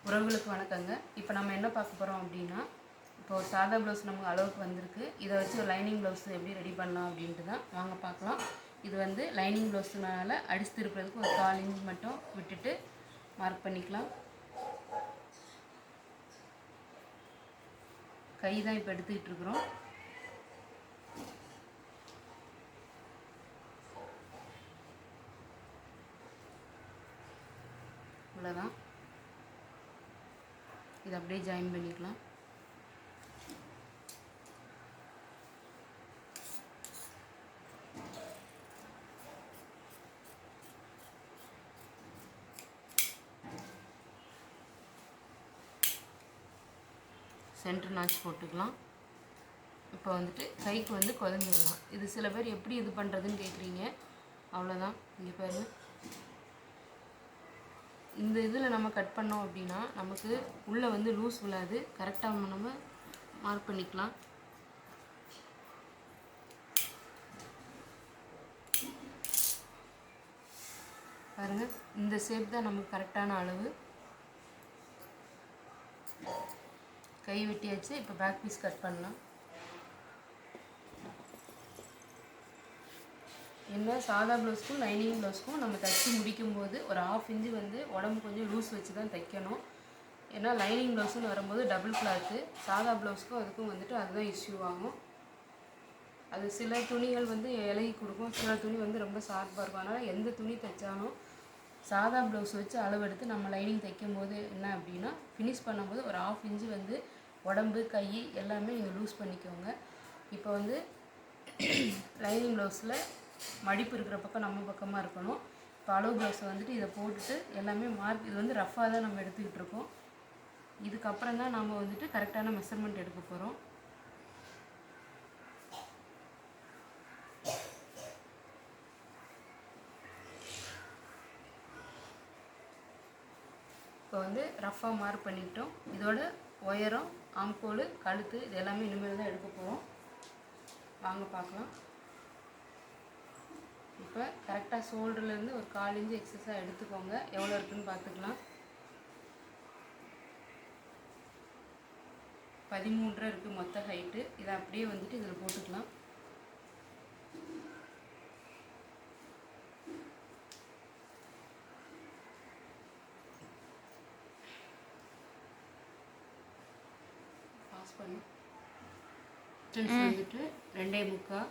உறவுகளுக்கு வணக்கங்க. இப்போ நம்ம என்ன பார்க்க போகிறோம் அப்படின்னா, இப்போ சாதா ப்ளவுஸ் நமக்கு அளவுக்கு வந்திருக்கு. இதை வச்சு ஒரு லைனிங் ப்ளவுஸ் எப்படி ரெடி பண்ணலாம் அப்படின்ட்டு தான் வாங்க பார்க்கலாம். இது வந்து லைனிங் ப்ளவுஸ்னால அடிச்சு திருப்புறதுக்கு ஒரு 1/4 இன்ச் மட்டும் விட்டுட்டு மார்க் பண்ணிக்கலாம். கை தான் இப்போ எடுத்துக்கிட்டு இருக்கிறோம். இவ்வளோதான். இதை அப்படியே ஜாயின் பண்ணிக்கலாம். சென்டர் நாச் போட்டுக்கலாம். இப்போ வந்துட்டு கைக்கு வந்து குழந்தை விடலாம். இது சில பேர் எப்படி இது பண்ணுறதுன்னு கேட்குறீங்க. அவ்வளோதான். இங்கே பாருங்கள், இந்த இதில் நம்ம கட் பண்ணோம் அப்படின்னா நமக்கு உள்ளே வந்து லூஸ் விழாது. கரெக்டாக நம்ம மார்க் பண்ணிக்கலாம். பாருங்கள், இந்த ஷேப் தான் நமக்கு கரெக்டான அளவு. கை வெட்டியாச்சு. இப்போ பேக் பீஸ் கட் பண்ணலாம். என்ன சாதா ப்ளவுஸ்க்கும் லைனிங் ப்ளவுஸ்க்கும் நம்ம தைச்சி முடிக்கும்போது ஒரு 1/2 இன்ச்சு வந்து உடம்பு கொஞ்சம் லூஸ் வச்சு தான் தைக்கணும். ஏன்னா லைனிங் ப்ளவுஸ்னு வரும்போது டபுள் கிளாத்து. சாதா ப்ளவுஸ்க்கும் அதுக்கும் வந்துட்டு அதுதான் இஷ்யூ ஆகும். அது சில துணிகள் வந்து இலகி கொடுக்கும், சில துணி வந்து ரொம்ப ஷார்ப்பாக இருக்கும். அதனால் எந்த துணி தைச்சாலும் சாதா ப்ளவுஸ் வச்சு அளவெடுத்து நம்ம லைனிங் தைக்கும்போது என்ன அப்படின்னா, ஃபினிஷ் பண்ணும்போது ஒரு 1/2 இன்ச்சு வந்து உடம்பு கை எல்லாமே நீங்கள் லூஸ் பண்ணிக்கோங்க. இப்போ வந்து லைனிங் ப்ளவுஸில் மடிப்பு இருக்கிற பக்கம் நம்ம பக்கமாக இருக்கணும். இப்போ அளவு ப்ளவுஸை வந்துட்டு இதை போட்டுட்டு எல்லாமே மார்க், இது வந்து ரஃப்பாக தான் நம்ம எடுத்துக்கிட்டு இருக்கோம். இதுக்கப்புறம் தான் நாம் வந்துட்டு கரெக்டான மெஷர்மெண்ட் எடுக்க போகிறோம். இப்போ வந்து ரஃப்பாக மார்க் பண்ணிக்கிட்டோம். இதோட உயரம், ஆம்கோல், கழுத்து இது எல்லாமே இனிமேல் தான் எடுக்க போகிறோம். வாங்க பார்க்கலாம். இப்போ கரெக்டாக ஷோல்டர்லேருந்து ஒரு 1/4 இன்ச்சு எக்ஸஸாக எடுத்துக்கோங்க. எவ்வளோ இருக்குதுன்னு பார்த்துக்கலாம். 13 இருக்குது மொத்த ஹைட்டு. இதை அப்படியே வந்துட்டு இதில் போட்டுக்கலாம். பாஸ் பண்ணி வந்துட்டு 2.25.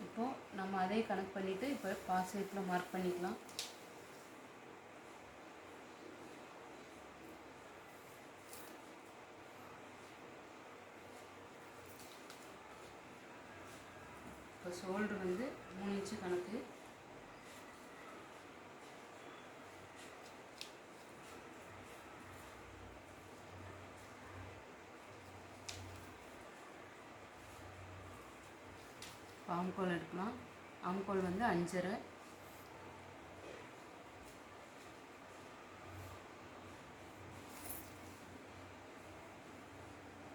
இப்போது நம்ம அதே கனெக்ட் பண்ணிவிட்டு இப்போ பாஸ் ஷேப்பில் மார்க் பண்ணிக்கலாம். இப்போ ஷோல்டர் வந்து 3 இன்ச்சு கணக்கு. ஆம்கோல் எடுக்கலாம். ஆம்கோல் வந்து 5.5.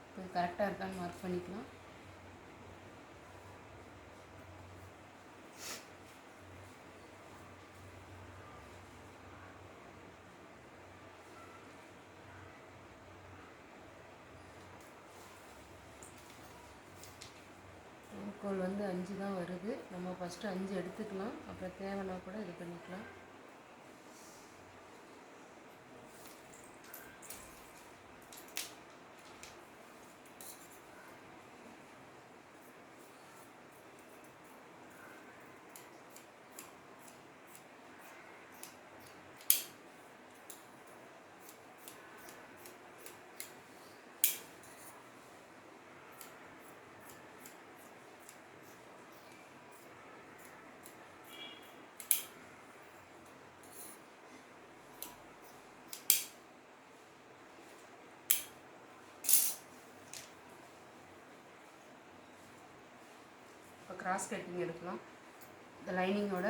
இப்போ கரெக்டாக இருக்கான்னு மார்க் பண்ணிக்கலாம். ஆம்கோல் வந்து 5 தான் வருது. நம்ம ஃபஸ்ட்டு 5 எடுத்துக்கலாம். அப்புறம் தேவைன்னா கூட இது பண்ணிக்கலாம். இப்போ கிராஸ் கட்டிங் எடுக்கலாம். இந்த லைனிங்கோட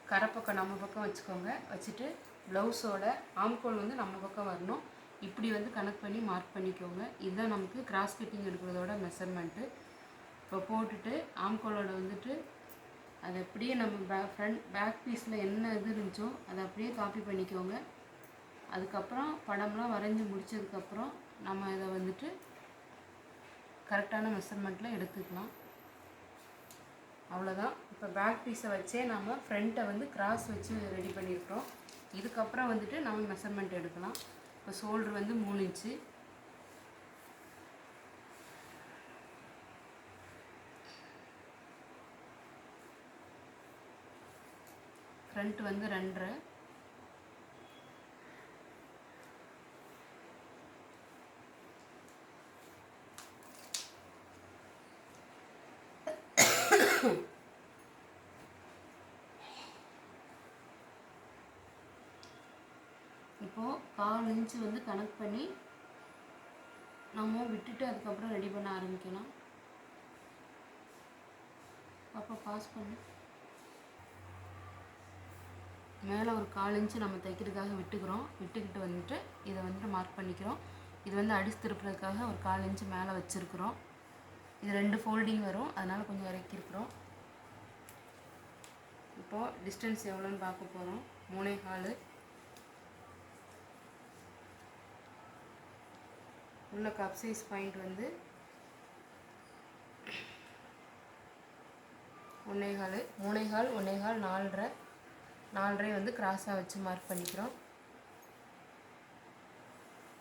கரை பக்கம் நம்ம பக்கம் வச்சுக்கோங்க. வச்சுட்டு ப்ளவுஸோட ஆம்கோல் வந்து நம்ம பக்கம் வரணும். இப்படி வந்து கனெக்ட் பண்ணி மார்க் பண்ணிக்கோங்க. இதுதான் நமக்கு கிராஸ் கட்டிங் எடுக்கிறதோட மெஷர்மெண்ட்டு. இப்போ போட்டுட்டு ஆம்கோலோட வந்துட்டு அதை அப்படியே நம்ம பேக் பீஸில் என்ன இது இருந்துச்சோ அதை அப்படியே காப்பி பண்ணிக்கோங்க. அதுக்கப்புறம் படம்லாம் வரைஞ்சி முடித்ததுக்கப்புறம் நம்ம இதை வந்துட்டு கரெக்டான மெஷர்மெண்ட்டில் எடுத்துக்கலாம். அவ்வளோதான். இப்போ பேக் பீஸை வச்சே நம்ம ஃப்ரண்ட்டை வந்து கிராஸ் வச்சு ரெடி பண்ணியிருக்கிறோம். இதுக்கப்புறம் வந்துட்டு நம்ம மெஷர்மெண்ட் எடுக்கலாம். இப்போ ஷோல்டர் வந்து 3 இன்ச்சு, ஃப்ரண்ட் வந்து 2.5, இப்போது 1/4 இன்ச்சு வந்து கனெக்ட் பண்ணி நம்ம விட்டுட்டு அதுக்கப்புறம் ரெடி பண்ண ஆரம்பிக்கலாம். அப்போ பாஸ் பண்ணி மேலே ஒரு 1/4 இன்ச்சு நம்ம தைக்கிறதுக்காக விட்டுக்கிட்டு வந்துட்டு இதை வந்துட்டு மார்க் பண்ணிக்கிறோம். இது வந்து அடிச்சு திருப்புறதுக்காக ஒரு 1/4 இன்ச்சு மேலே வச்சுருக்குறோம். இது 2 ஃபோல்டிங் வரும், அதனால் கொஞ்சம் இறக்கிருக்கிறோம். இப்போது டிஸ்டன்ஸ் எவ்வளோன்னு பார்க்க போகிறோம். 3.25. உள்ள கப் சைஸ் பாயிண்ட் வந்து 1.25, 3.25, 1.25, 4.5, 4.5 வந்து கிராஸாக வச்சு மார்க் பண்ணிக்கிறோம்.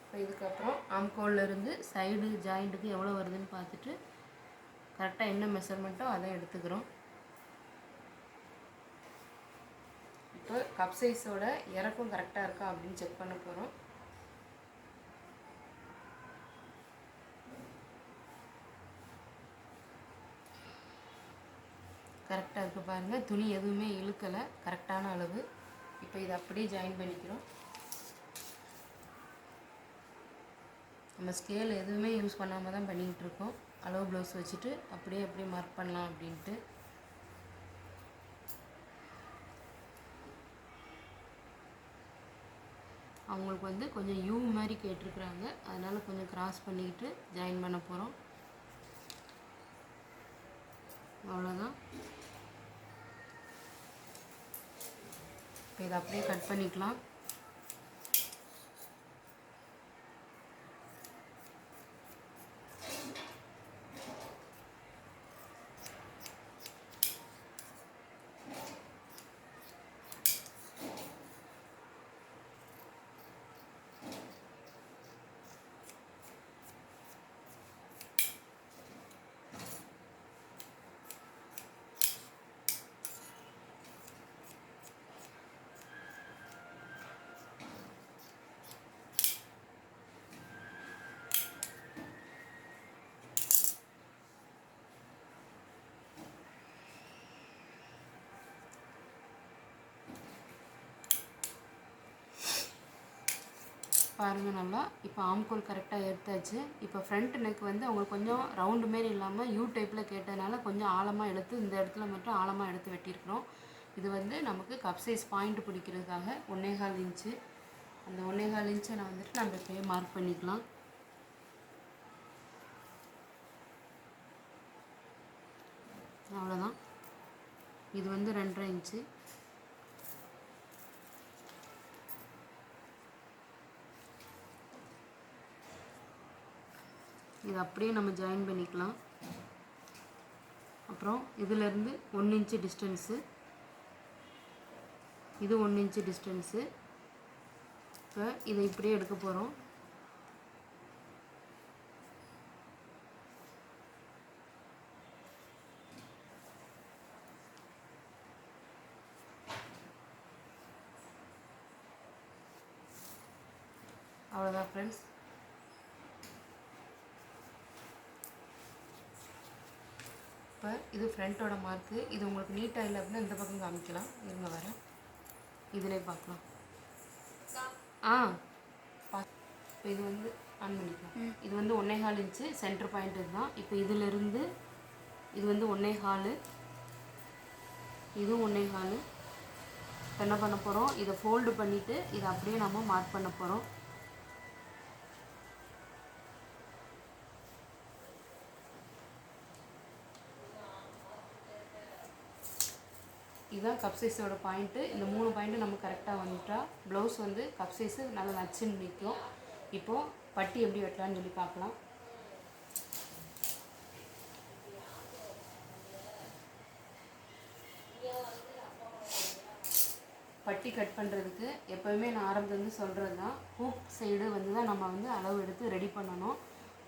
இப்போ இதுக்கப்புறம் ஆம்கோல்லேருந்து சைடு ஜாயிண்ட்டுக்கு எவ்வளோ வருதுன்னு பார்த்துட்டு கரெக்டாக என்ன மெஷர்மெண்ட்டோ அதை எடுத்துக்கிறோம். இப்போ கப் சைஸோட இறக்கம் கரெக்டாக இருக்கா அப்படின்னு செக் பண்ண போகிறோம். கரெக்டாக இருக்குது பாருங்கள், துணி எதுவுமே இழுக்கலை, கரெக்டான அளவு. இப்போ இதை அப்படியே ஜாயின் பண்ணிக்கிறோம். நம்ம ஸ்கேல் எதுவுமே யூஸ் பண்ணாமல் தான் பண்ணிக்கிட்டு இருக்கோம். அளவு ப்ளவுஸ் வச்சுட்டு அப்படியே மார்க் பண்ணலாம் அப்படின்ட்டு. அவங்களுக்கு வந்து கொஞ்சம் யூ மாதிரி கேட்டிருக்குறாங்க, அதனால் கொஞ்சம் கிராஸ் பண்ணிக்கிட்டு ஜாயின் பண்ண போகிறோம். அவ்வளோதான். இப்போ இதை அப்படியே கட் பண்ணிக்கலாம். பாருங்கள் நல்லா. இப்போ ஆம்கோல் கரெக்டாக எடுத்தாச்சு. இப்போ ஃப்ரண்ட் நெக் வந்து அவங்களுக்கு கொஞ்சம் ரவுண்டு மாரி இல்லாமல் யூ டைப்பில் கேட்டதுனால கொஞ்சம் ஆழமாக எடுத்து இந்த இடத்துல மட்டும் ஆழமாக எடுத்து வெட்டியிருக்கிறோம். இது வந்து நமக்கு கப் சைஸ் பாயிண்ட் பிடிக்கிறதுக்காக 1.25 இன்ச்சு. அந்த 1.25 இன்ச்சை நான் வந்துட்டு நம்ம இப்போயே மார்க் பண்ணிக்கலாம். அவ்வளோதான். இது வந்து 2.5 இன்ச்சு. இது அப்படியே நம்ம ஜாயின் பண்ணிக்கலாம். அப்புறம் இதிலேருந்து 1 இன்ச்சு டிஸ்டன்ஸு, இது 1 இன்ச்சு டிஸ்டன்ஸு. இப்போ இதை இப்படியே எடுக்க போகிறோம். அவ்வளோதான் ஃப்ரெண்ட்ஸ். இப்போ இது ஃப்ரண்ட்டோட மார்க்கு. இது உங்களுக்கு நீட்டாக இல்லை அப்படின்னா இந்த பக்கம் காமிக்கலாம். இருங்க வரேன், இதிலே பார்க்கலாம். இப்போ இது வந்து ஆன் பண்ணிக்கலாம். இது வந்து 1.25 இன்ச்சு சென்டர் பாயிண்ட் இதுதான். இப்போ இதிலிருந்து இது வந்து 1.25, இதுவும் 1.25. இப்போ என்ன பண்ண போகிறோம், இதை ஃபோல்டு பண்ணிவிட்டு இதை அப்படியே நம்ம மார்க் பண்ண போகிறோம். இதுதான் கப் சைஸோட பாயிண்ட்டு. இந்த 3 பாயிண்ட்டு நம்ம கரெக்டாக வந்துட்டா ப்ளவுஸ் வந்து கப் சைஸு நல்லா நச்சுன்னு நிற்கும். இப்போது பட்டி எப்படி வெட்டலான்னு சொல்லி பார்க்கலாம். பட்டி கட் பண்ணுறதுக்கு எப்போவுமே நான் ஆரம்பத்துலேருந்து சொல்கிறது தான், ஹூக் சைடு வந்து தான் நம்ம வந்து அளவு எடுத்து ரெடி பண்ணணும்.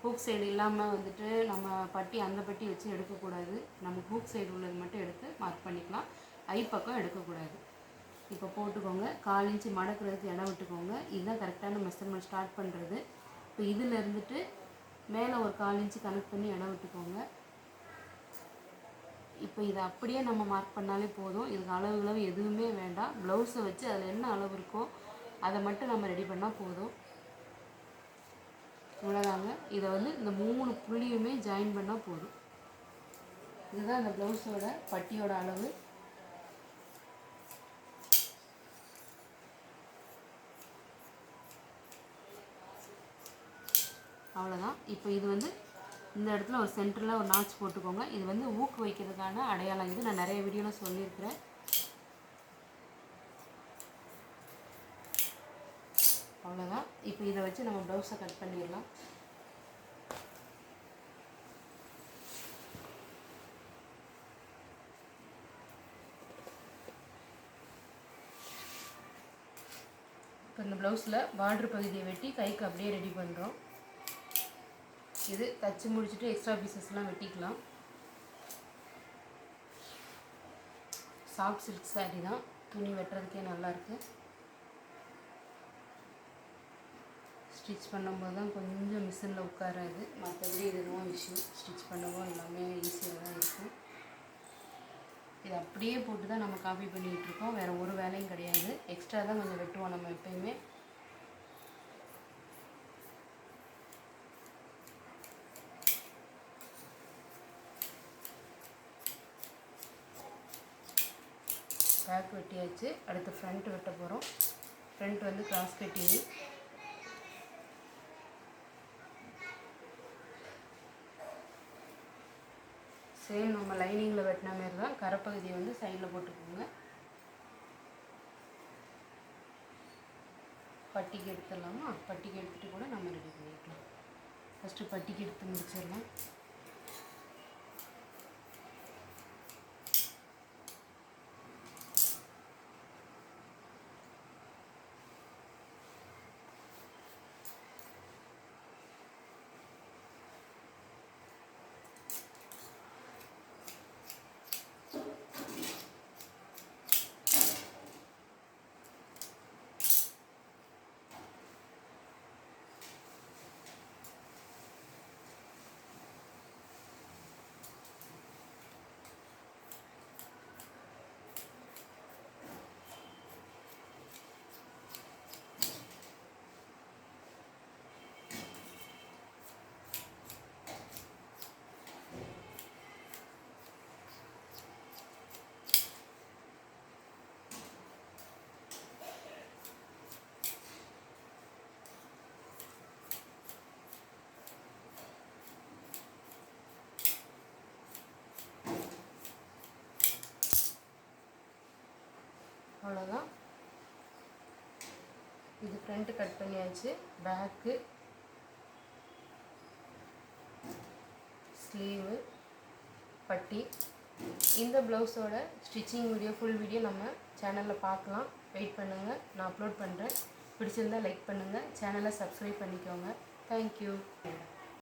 ஹூக் சைடு இல்லாமல் வந்துட்டு நம்ம பட்டி அந்த பட்டி வச்சு எடுக்கக்கூடாது. நம்ம ஹூக் சைடு உள்ளது மட்டும் எடுத்து மார்க் பண்ணிக்கலாம். ஐ பக்கம் எடுக்கக்கூடாது. இப்போ போட்டுக்கோங்க. 1/4 இன்ச்சு மடக்கிறதுக்கு இடம் விட்டுக்கோங்க. இதுதான் கரெக்டான மெஷர்மெண்ட் ஸ்டார்ட் பண்ணுறது. இப்போ இதில் இருந்துட்டு மேலே ஒரு 1/4 இன்ச்சு கனெக்ட் பண்ணி இடம் விட்டுக்கோங்க. இப்போ இதை அப்படியே நம்ம மார்க் பண்ணாலே போதும். இதுக்கு அளவு எதுவுமே வேண்டாம். ப்ளவுஸை வச்சு அதில் என்ன அளவு இருக்கோ அதை மட்டும் நம்ம ரெடி பண்ணால் போதும். இவ்வளோதாங்க. இதை வந்து இந்த 3 புள்ளியுமே ஜாயின் பண்ணால் போதும். இதுதான் இந்த ப்ளவுஸோட பட்டியோட அளவு. அவ்வளோதான். இப்போ இது வந்து இந்த இடத்துல ஒரு சென்டரில் ஒரு நாட்ச் போட்டுக்கோங்க. இது வந்து ஊக்கு வைக்கிறதுக்கான அடையாளம். இது நான் நிறைய வீடியோவில் சொல்லியிருக்கிறேன். அவ்வளோதான். இப்போ இதை வச்சு நம்ம ப்ளவுஸை கட் பண்ணிடலாம். இப்போ இந்த ப்ளவுஸில் பார்டர் பகுதியை வெட்டி கைக்கு அப்படியே ரெடி பண்ணுறோம். இது தச்சு முடிச்சுட்டு எக்ஸ்ட்ரா பீசஸ்லாம் வெட்டிக்கலாம். சாஃப்ட் சில்க் சாரீ தான், துணி வெட்டுறதுக்கே நல்லாயிருக்கு. ஸ்டிச் பண்ணும்போது தான் கொஞ்சம் மிஷினில் உட்காராது, மற்றபடி இது நோ இஷ்யூ. ஸ்டிச் பண்ணவும் எல்லாமே ஈஸியாக தான் இருக்கும். இது அப்படியே போட்டு தான் நம்ம காப்பி பண்ணிகிட்டு இருக்கோம். வேறு ஒரு வேலையும் கிடையாது. எக்ஸ்ட்ரா தான் கொஞ்சம் வெட்டுவோம் நம்ம எப்பயுமே. பேக் வெட்டியாச்சு. அடுத்து ஃப்ரண்ட் வெட்ட போகிறோம். ஃப்ரண்ட் வந்து கிராஸ் கட்டிங்கு. சேம் நம்ம லைனிங்கில் வெட்டின மாரி தான். கரைப்பகுதியை வந்து சைடில் போட்டுக்கோங்க. பட்டிக்கு எடுத்துடலாமா? பட்டிக்கு எடுத்துகிட்டு கூட நம்ம ரெடி பண்ணிக்கலாம். ஃபஸ்ட்டு பட்டிக்கு எடுத்து முடிச்சிடலாம். அவ்வளோதான். இது ஃப்ரண்ட்டு கட் பண்ணியாச்சு. பேக்கு, ஸ்லீவு, பட்டி. இந்த ப்ளவுஸோட ஸ்டிச்சிங் வீடியோ, ஃபுல் வீடியோ நம்ம சேனலில் பார்க்கலாம். வெயிட் பண்ணுங்கள், நான் அப்லோட் பண்ணுறேன். பிடிச்சிருந்தால் லைக் பண்ணுங்கள், சேனலை சப்ஸ்கிரைப் பண்ணிக்கோங்க. தேங்க்யூ.